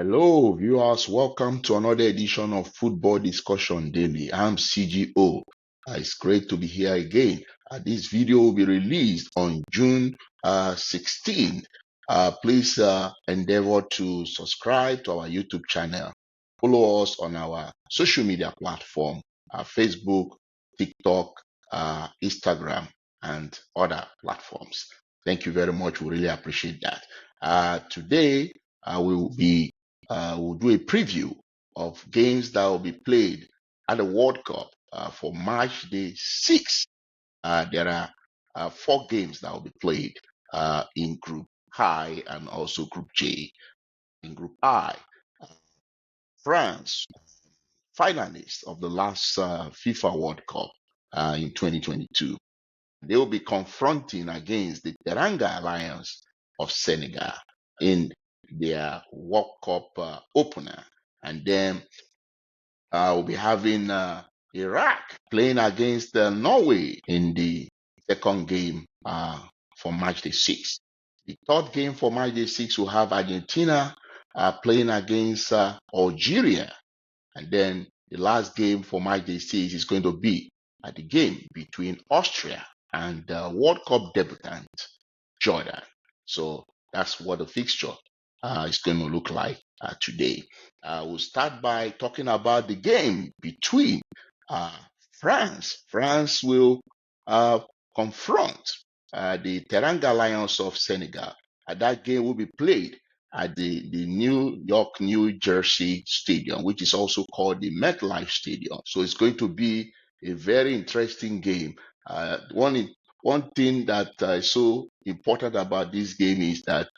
Hello, viewers. Welcome to another edition of Football Discussion Daily. I'm CGO. It's great to be here again. This video will be released on June 16. Please endeavor to subscribe to our YouTube channel. Follow us on our social media platform, Facebook, TikTok, Instagram, and other platforms. Thank you very much. We really appreciate that. Today, we'll do a preview of games that will be played at the World Cup for March day 6. There are 4 games that will be played in Group I and also Group J. In Group I, France, finalists of the last FIFA World Cup in 2022, they will be confronting against the Teranga Alliance of Senegal in their World Cup opener. And then we'll be having Iraq playing against Norway in the second game for match day 6. The third game for match day 6 will have Argentina playing against Algeria. And then the last game for match day 6 is going to be the game between Austria and World Cup debutant Jordan. So that's what the fixture is going to look like today. We'll start by talking about the game between France. France will confront the Teranga Lions of Senegal. That game will be played at the New York, New Jersey Stadium, which is also called the MetLife Stadium. So it's going to be a very interesting game. One thing that is so important about this game is that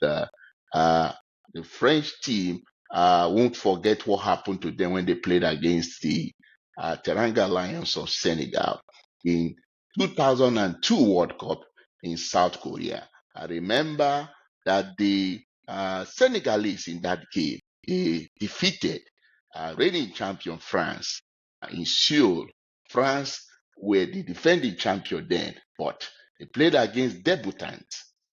the French team won't forget what happened to them when they played against the Teranga Lions of Senegal in 2002 World Cup in South Korea. I remember that the Senegalese in that game defeated reigning champion France in Seoul. France were the defending champion then, but they played against debutant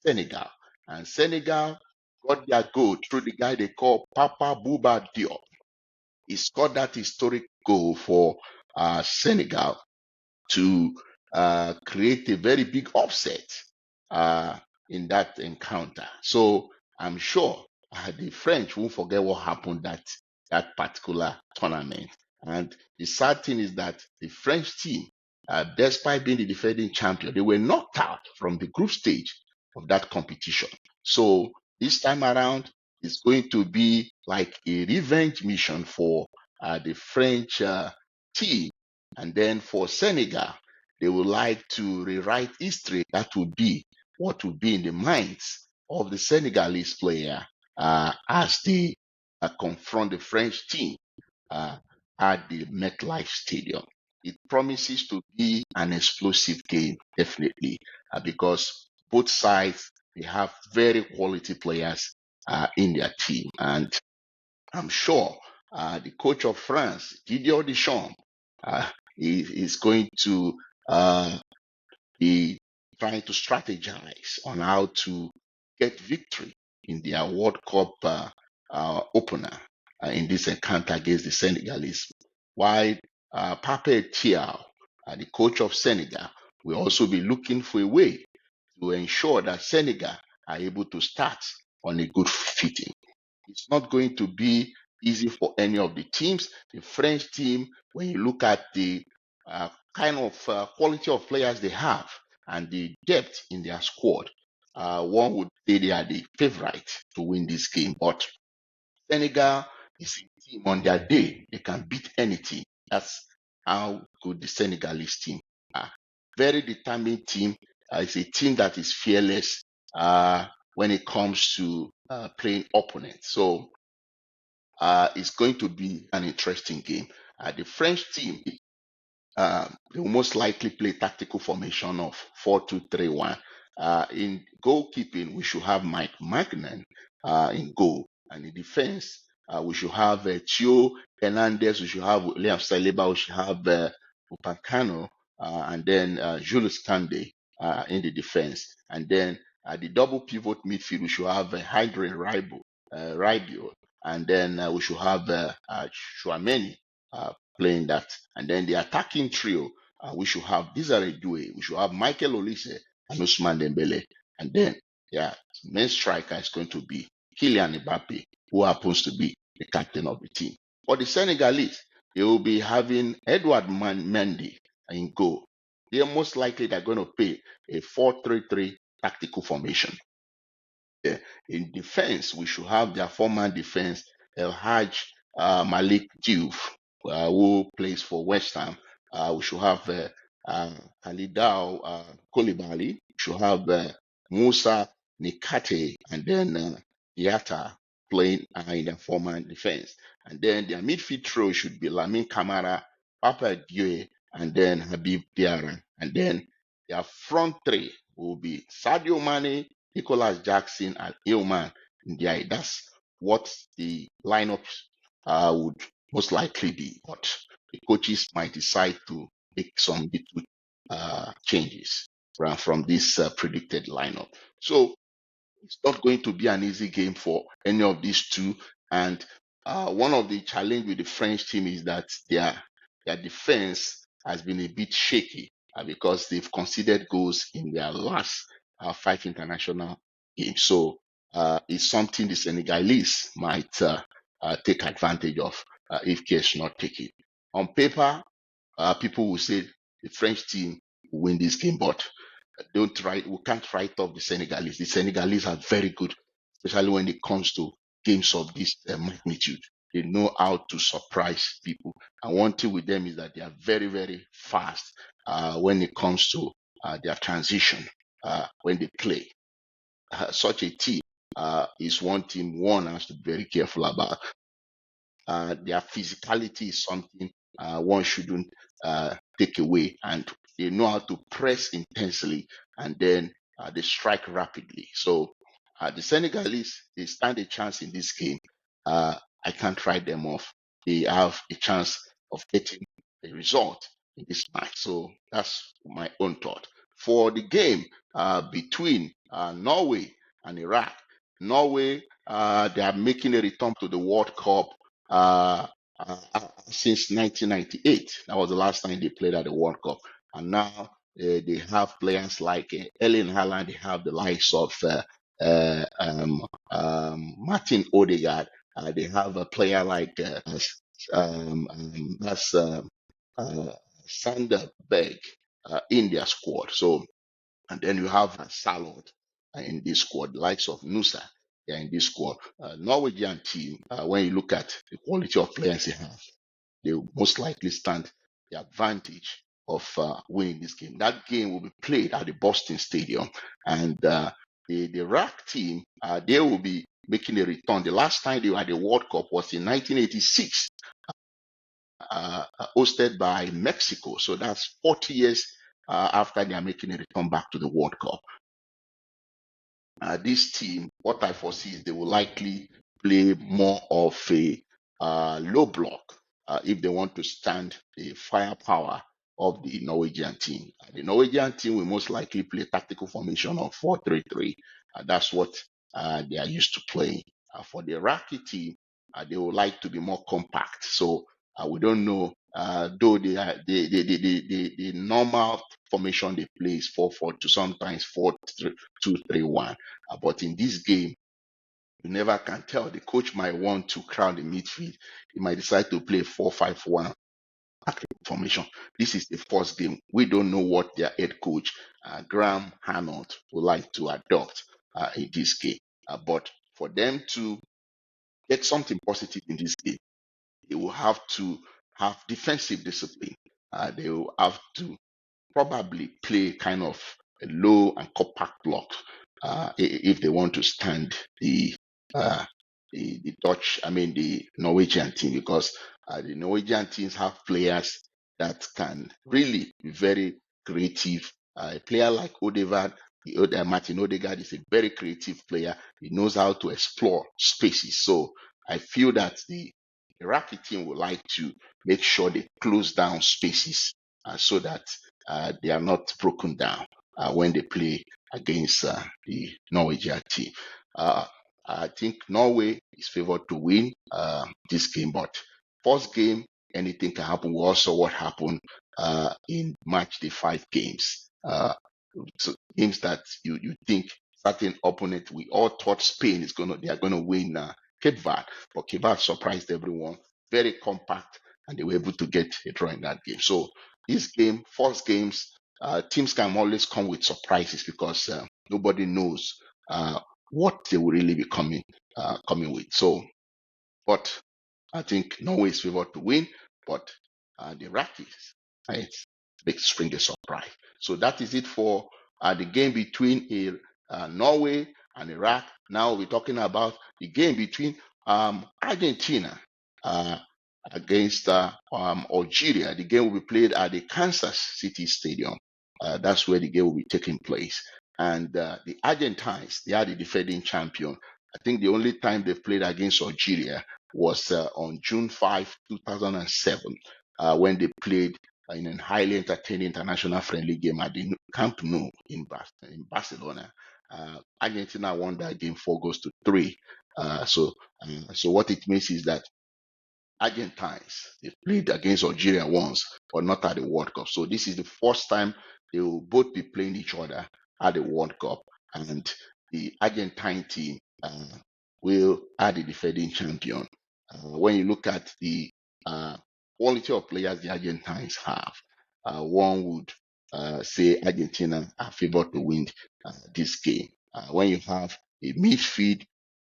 Senegal, and Senegal got their goal through the guy they call Papa Bouba Diop. He scored that historic goal for Senegal to create a very big upset in that encounter. So I'm sure the French won't forget what happened that particular tournament. And the sad thing is that the French team, despite being the defending champion, they were knocked out from the group stage of that competition. So this time around, it's going to be like a revenge mission for the French team. And then for Senegal, they would like to rewrite history. That would be what would be in the minds of the Senegalese player as they confront the French team at the MetLife Stadium. It promises to be an explosive game, definitely, because both sides, they have very quality players in their team. And I'm sure the coach of France, Didier Deschamps, is going to be trying to strategize on how to get victory in their World Cup opener in this encounter against the Senegalese. While Pape Thiaw, the coach of Senegal, will also be looking for a way to ensure that Senegal are able to start on a good footing. It's not going to be easy for any of the teams. The French team, when you look at the kind of quality of players they have and the depth in their squad, one would say they are the favorite to win this game. But Senegal is a team on their day. They can beat anything. That's how good the Senegalese team are. Very determined team. It's a team that is fearless when it comes to playing opponents. So it's going to be an interesting game. The French team, they will most likely play tactical formation of 4-2-3-1. In goalkeeping, we should have Mike Magnan in goal. And in defense, we should have Theo Hernandez, we should have William Saliba, we should have Upamecano, and then Jules Kande in the defense. And then the double pivot midfield, we should have Hydrin Rabiot and then we should have Chouameni playing that, and then the attacking trio we should have Desiree Due, we should have Michael Olise and Usman Dembele, and then yeah, main striker is going to be Kylian Mbappe, who happens to be the captain of the team. For the Senegalese, they will be having Edouard Mendy in goal. They are most likely they're going to play a 4-3-3 tactical formation. In defense, we should have their former defense, El Haj Malik Diouf, who plays for West Ham. We should have Halidao Koulibaly. We should have Musa Nikate, and then Diata playing in the former defense. And then their midfield trio should be Lamin Kamara, Papa Due, and then Habib Diarra. And then their front three will be Sadio Mane, Nicholas Jackson, and Ilman Ndiaye. That's what the lineups would most likely be. But the coaches might decide to make some little changes from this predicted lineup. So it's not going to be an easy game for any of these two. And one of the challenge with the French team is that their defense has been a bit shaky because they've conceded goals in their last 5 international games. So it's something the Senegalese might take advantage of if care is not taken. On paper, people will say the French team will win this game, but we can't write off the Senegalese. The Senegalese are very good, especially when it comes to games of this magnitude. They know how to surprise people. And one thing with them is that they are very, very fast when it comes to their transition when they play. Such a team is one team one has to be very careful about. Their physicality is something one shouldn't take away, and they know how to press intensely, and then they strike rapidly. So the Senegalese, they stand a chance in this game. I can't write them off. They have a chance of getting a result in this match. So that's my own thought. For the game between Norway and Iraq, Norway, they are making a return to the World Cup since 1998. That was the last time they played at the World Cup. And now they have players like Erling Haaland, they have the likes of Martin Odegaard, they have a player like that's Sander Berg in their squad. So, and then you have Salod in this squad, the likes of Nusa. They are in this squad. Norwegian team, when you look at the quality of players they have, they will most likely stand the advantage of winning this game. That game will be played at the Boston Stadium, and the Iraq team, they will be making a return. The last time they were at the World Cup was in 1986, hosted by Mexico. So that's 40 years after they are making a return back to the World Cup. This team, what I foresee is they will likely play more of a low block if they want to stand the firepower of the Norwegian team. The Norwegian team will most likely play tactical formation of 4-3-3. That's what they are used to playing. For the Iraqi team, they would like to be more compact. So we don't know, though the normal formation they play is 4-4-2, sometimes 4-2-3-1. But in this game, you never can tell. The coach might want to crowd the midfield. He might decide to play 4-5-1 formation. This is the first game. We don't know what their head coach, Graham Arnold, would like to adopt in this game. But for them to get something positive in this game, they will have to have defensive discipline. They will have to probably play kind of a low and compact block if they want to stand the Dutch, I mean the Norwegian team, because the Norwegian teams have players that can really be very creative. A player like Odegaard, Martin Odegaard is a very creative player. He knows how to explore spaces. So I feel that the Iraqi team would like to make sure they close down spaces so that they are not broken down when they play against the Norwegian team. I think Norway is favored to win this game, but first game, anything can happen. We also what happened in match the 5 games. So games that you think certain opponent, we all thought Spain is they are gonna win Cape Verde, but Cape Verde surprised everyone. Very compact, and they were able to get a draw in that game. So this game, first games, teams can always come with surprises because nobody knows what they will really be coming with. So, but I think Norway is favored to win, but the Iraqis, it's big spring a surprise. So that is it for the game between Norway and Iraq. Now we're talking about the game between Argentina uh, against Algeria. The game will be played at the Kansas City Stadium. That's where the game will be taking place. And the Argentines, they are the defending champion. I think the only time they've played against Algeria was on June 5, 2007, when they played in a highly entertaining international friendly game at the Camp Nou in Barcelona. Argentina won that game 4 goals to 3. So what it means is that Argentines, they played against Algeria once, but not at the World Cup. So this is the first time they will both be playing each other at the World Cup. And the Argentine team will are the defending champion. When you look at the uh, quality of players the Argentines have, one would say Argentina are favored to win this game. When you have a midfield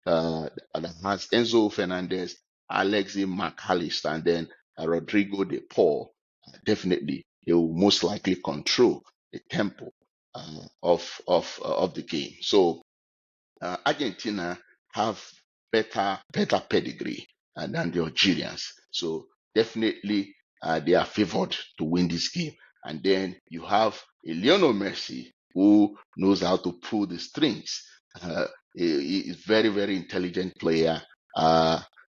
that has Enzo Fernandez, Alexi McAllister, and then Rodrigo de Paul, definitely they will most likely control the tempo of the game. So Argentina have better pedigree than the Algerians. So definitely they are favored to win this game. And then you have a Lionel Messi who knows how to pull the strings. He is very intelligent player.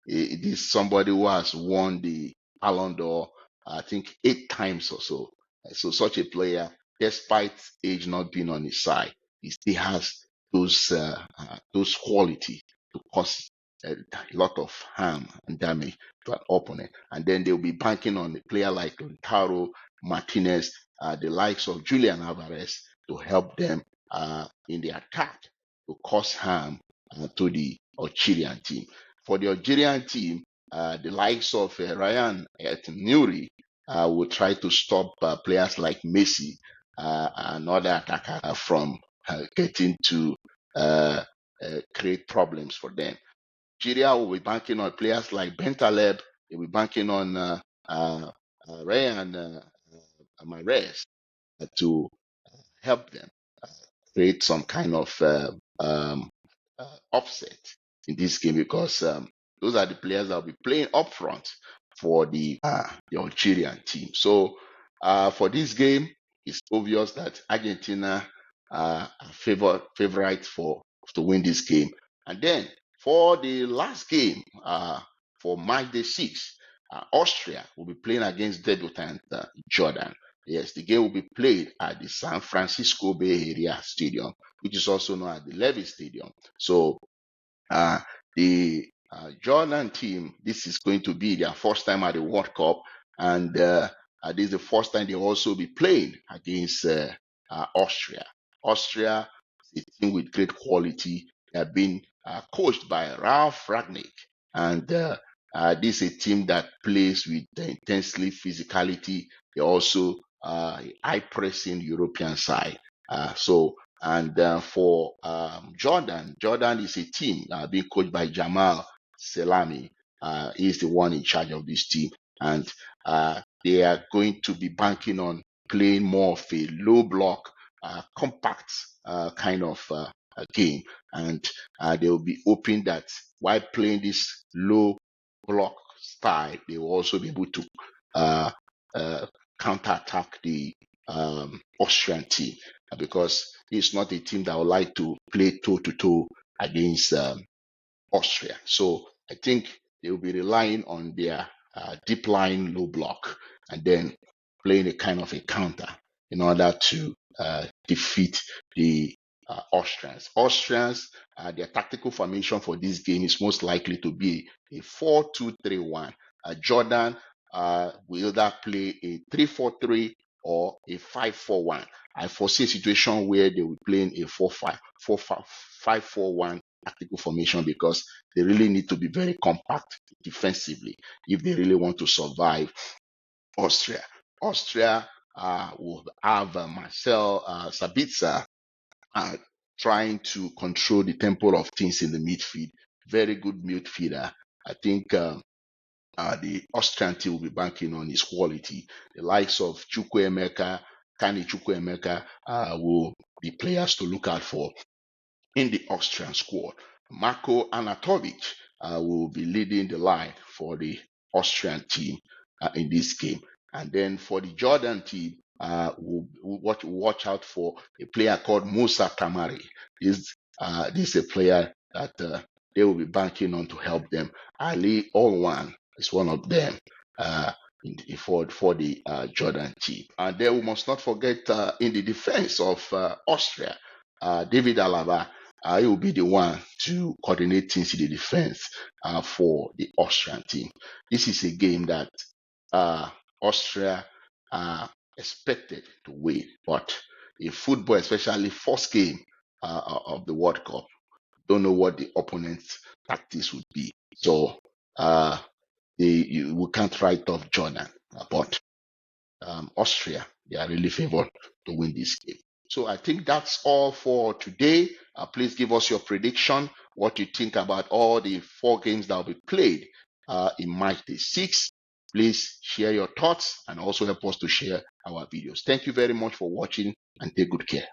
It is somebody who has won the Ballon d'Or, I think 8 times or so. So such a player, despite age not being on his side, he still has those quality to cause a lot of harm and damage to an opponent. And then they'll be banking on a player like Lautaro Martinez, the likes of Julian Alvarez to help them in the attack to cause harm to the Algerian team. For the Algerian team, the likes of Ryan Nuri will try to stop players like Messi and other attackers from getting to create problems for them. Nigeria will be banking on players like Bentaleb. They will be banking on Ryan Mahrez to help them create some kind of offset in this game because those are the players that will be playing up front for the Algerian team. So for this game, it's obvious that Argentina are favorite to win this game. And then for the last game, for matchday 6, Austria will be playing against debutant Jordan. Yes, the game will be played at the San Francisco Bay Area Stadium, which is also known as the Levy Stadium. So uh, the Jordan team, this is going to be their first time at the World Cup, and this is the first time they will also be playing against Austria. Austria is a team with great quality. They have been coached by Ralph Ragnick, and this is a team that plays with the intensely physicality. They also high pressing European side. For Jordan is a team being coached by Jamal Selami. He's the one in charge of this team, and they are going to be banking on playing more of a low block, compact kind of game, and they will be hoping that while playing this low block style, they will also be able to uh, uh, counterattack the Austrian team because it's not a team that would like to play toe to toe against Austria. So I think they will be relying on their deep line low block and then playing a kind of a counter in order to defeat the Austrians. Austrians, their tactical formation for this game is most likely to be a 4-2-3-1. Jordan will either play a 3-4-3 or a 5-4-1. I foresee a situation where they will play in a 5-4-1 tactical formation because they really need to be very compact defensively if they really want to survive Austria. Austria will have Marcel Sabitzer uh, trying to control the tempo of things in the midfield. Very good midfielder. I think the Austrian team will be banking on his quality. The likes of Chukwuemeka, Kani Chukwuemeka will be players to look out for in the Austrian squad. Marko Anatovic will be leading the line for the Austrian team in this game. And then for the Jordan team, we'll watch out for a player called Musa Kamari. This is a player that they will be banking on to help them. Ali Olwan is one of them for the Jordan team. And then we must not forget in the defense of Austria, David Alaba. He will be the one to coordinate things in the defense for the Austrian team. This is a game that Austria expected to win, but in football, especially first game of the World Cup, don't know what the opponent's tactics would be. So we can't write off Jordan, but Austria, they are really favored to win this game. So I think that's all for today. Please give us your prediction, what you think about all the 4 games that will be played in match day 6. Please share your thoughts and also help us to share our videos. Thank you very much for watching and take good care.